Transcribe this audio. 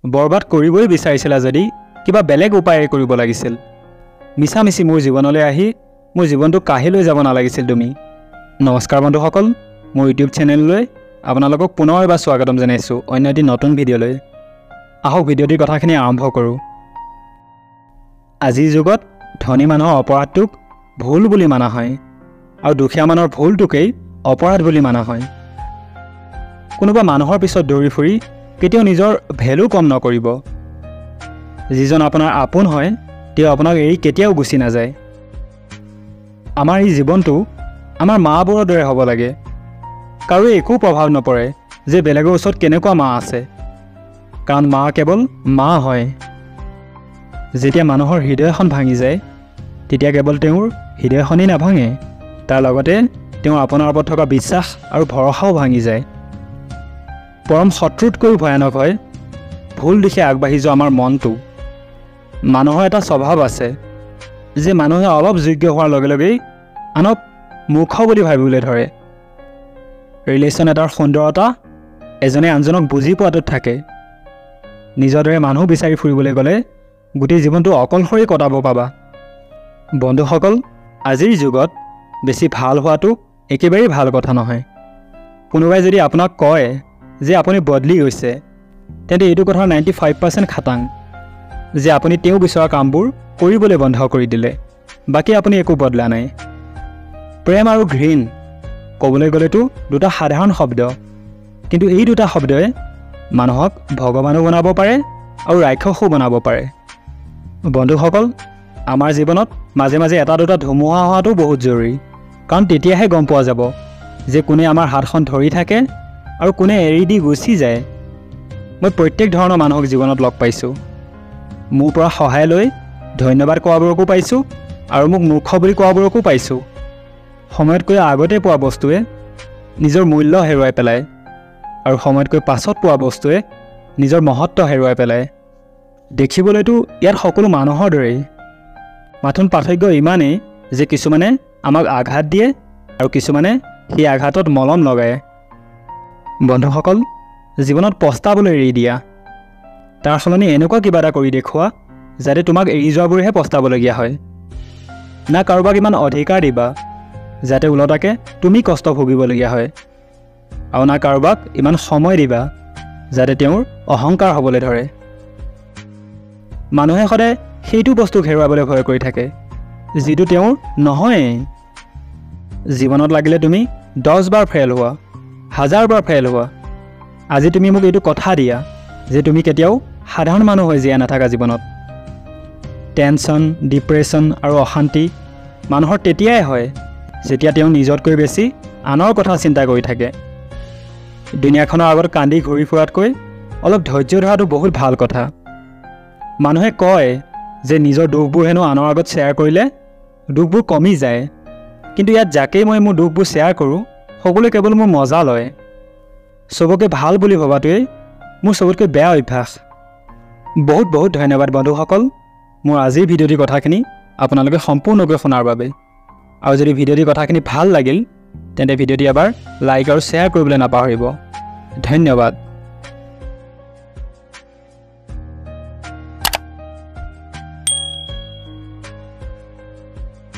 বৰবাদ কৰিবই বিচাৰিছিলা যদি কিবা বেলেগ উপায়েৰে কৰিব লাগিছিল। মিছামিছি মোৰ জীৱনলৈ আহি মোৰ জীৱনটো কাঢ়ি লৈ যাব নালাগিছিল তুমি। নমস্কাৰ বন্ধুসকল, মোৰ ইউটিউব চেনেললৈ আপোনালোকক পুনৰ এবাৰ স্বাগতম জনাইছোঁ অন্য এটি নতুন ভিডিঅ'লৈ। আহক ভিডিঅ'টিৰ কথাখিনি আৰম্ভ কৰোঁ। আজিৰ যুগত ধনী মানুহৰ অপৰাধটোক ভুল বুলি মানা হয় আৰু দুখীয়া মানুহৰ ভুলটোকেই অপৰাধ বুলি মানা হয়। কোনোবা মানুহৰ পিছত দৌৰি ফুৰি কেতিয়াও নিজৰ ভেলু কম নকৰিব। যিজন আপোনাৰ আপোন হয় তেওঁ আপোনাক এৰি কেতিয়াও গুচি নাযায়। আমাৰ এই জীৱনটো আমাৰ মাবোৰৰ দৰে হ'ব লাগে। কাৰো একো প্ৰভাৱ নপৰে যে বেলেগৰ ওচৰত কেনেকুৱা মা আছে, কাৰণ মা কেৱল মা হয়। যেতিয়া মানুহৰ হৃদয়খন ভাঙি যায় তেতিয়া কেৱল তেওঁৰ হৃদয়খনেই নাভাঙে, তাৰ লগতে তেওঁৰ আপোনাৰ ওপৰত থকা বিশ্বাস আৰু ভৰসাও ভাঙি যায়। পৰম শত্ৰুতকৈও ভয়ানক হয় ভুল দিশে আগবাঢ়ি যোৱা আমাৰ মনটো। মানুহৰ এটা স্বভাৱ আছে যে মানুহে অলপ যোগ্য হোৱাৰ লগে লগেই আনক মূৰ্খ বুলি ভাবিবলৈ ধৰে। ৰিলেশ্যন এটাৰ সুন্দৰতা এজনে আনজনক বুজি পোৱাটোত থাকে। নিজৰ দৰে মানুহ বিচাৰি ফুৰিবলৈ গ'লে গোটেই জীৱনটো অকলশৰে কটাব পাবা। বন্ধুসকল, আজিৰ যুগত বেছি ভাল হোৱাটো একেবাৰেই ভাল কথা নহয়। কোনোবাই যদি আপোনাক কয় যে আপুনি বদলি গৈছে, তেন্তে এইটো কথাৰ 95% খাটাং যে আপুনি তেওঁ বিচৰা কামবোৰ কৰিবলৈ বন্ধ কৰি দিলে, বাকী আপুনি একো বদলা নাই। প্ৰেম আৰু ঘৃণ ক'বলৈ গ'লেতো দুটা সাধাৰণ শব্দ, কিন্তু এই দুটা শব্দই মানুহক ভগৱানো বনাব পাৰে আৰু ৰাক্ষসো বনাব পাৰে। বন্ধুসকল, আমাৰ জীৱনত মাজে মাজে এটা দুটা ধুমুহা হোৱাটো বহুত জৰুৰী, কাৰণ তেতিয়াহে গম পোৱা যাব যে কোনে আমাৰ হাতখন ধৰি থাকে আৰু কোনে এৰি দি গুচি যায়। মই প্ৰত্যেক ধৰণৰ মানুহক জীৱনত লগ পাইছোঁ। মোৰ পৰা সহায় লৈ ধন্যবাদ কোৱাবোৰকো পাইছোঁ আৰু মোক মূৰ্খ বুলি কোৱাবোৰকো পাইছোঁ। সময়তকৈ আগতে পোৱা বস্তুৱে নিজৰ মূল্য হেৰুৱাই পেলায় আৰু সময়তকৈ পাছত পোৱা বস্তুৱে নিজৰ মহত্ব হেৰুৱাই পেলায়। দেখিবলৈতো ইয়াত সকলো মানুহৰ দৰেই, মাথোন পাৰ্থক্য ইমানেই যে কিছুমানে আমাক আঘাত দিয়ে আৰু কিছুমানে সেই আঘাতত মলম লগায়। বন্ধুসকল, জীৱনত পস্তাবলৈ এৰি দিয়া, তাৰ সলনি এনেকুৱা কিবা এটা কৰি দেখুওৱা যাতে তোমাক এৰি যোৱাবোৰেহে পস্তাবলগীয়া হয়। না কাৰোবাক ইমান অধিকাৰ দিবা যাতে ওলটাকে তুমি কষ্ট ভুগিবলগীয়া হয়, আৰু না কাৰোবাক ইমান সময় দিবা যাতে তেওঁৰ অহংকাৰ হ'বলৈ ধৰে। মানুহে সদায় সেইটো বস্তুক হেৰুৱাবলৈ ভয় কৰি থাকে যিটো তেওঁৰ নহয়েই। জীৱনত লাগিলে তুমি 10 বাৰ ফেইল হোৱা, 1000 বাৰ ফেইল হোৱা, আজি তুমি মোক এইটো কথা দিয়া যে তুমি কেতিয়াও সাধাৰণ মানুহ হৈ জীয়াই নাথাকা জীৱনত। টেনশ্যন, ডিপ্ৰেশ্যন আৰু অশান্তি মানুহৰ তেতিয়াই হয় যেতিয়া তেওঁ নিজতকৈ বেছি আনৰ কথা চিন্তা কৰি থাকে। দুনিয়াখনৰ আগত কান্দি ঘূৰি ফুৰাতকৈ অলপ ধৈৰ্য ধৰাটো বহুত ভাল কথা। মানুহে কয় যে নিজৰ দুখবোৰ হেনো আনৰ আগত শ্বেয়াৰ কৰিলে দুখবোৰ কমি যায়, কিন্তু ইয়াত যাকেই মই মোৰ দুখবোৰ শ্বেয়াৰ কৰোঁ সকলোৱে কেৱল মোৰ মজা লয়। চবকে ভাল বুলি ভবাটোৱেই মোৰ চবতকৈ বেয়া অভ্যাস। বহুত বহুত ধন্যবাদ বন্ধুসকল, মোৰ আজিৰ ভিডিঅ'টিৰ কথাখিনি আপোনালোকে সম্পূৰ্ণকৈ শুনাৰ বাবে। আৰু যদি ভিডিঅ'টিৰ কথাখিনি ভাল লাগিল তেন্তে ভিডিঅ'টি এবাৰ লাইক আৰু শ্বেয়াৰ কৰিবলৈ নাপাহৰিব। ধন্যবাদ।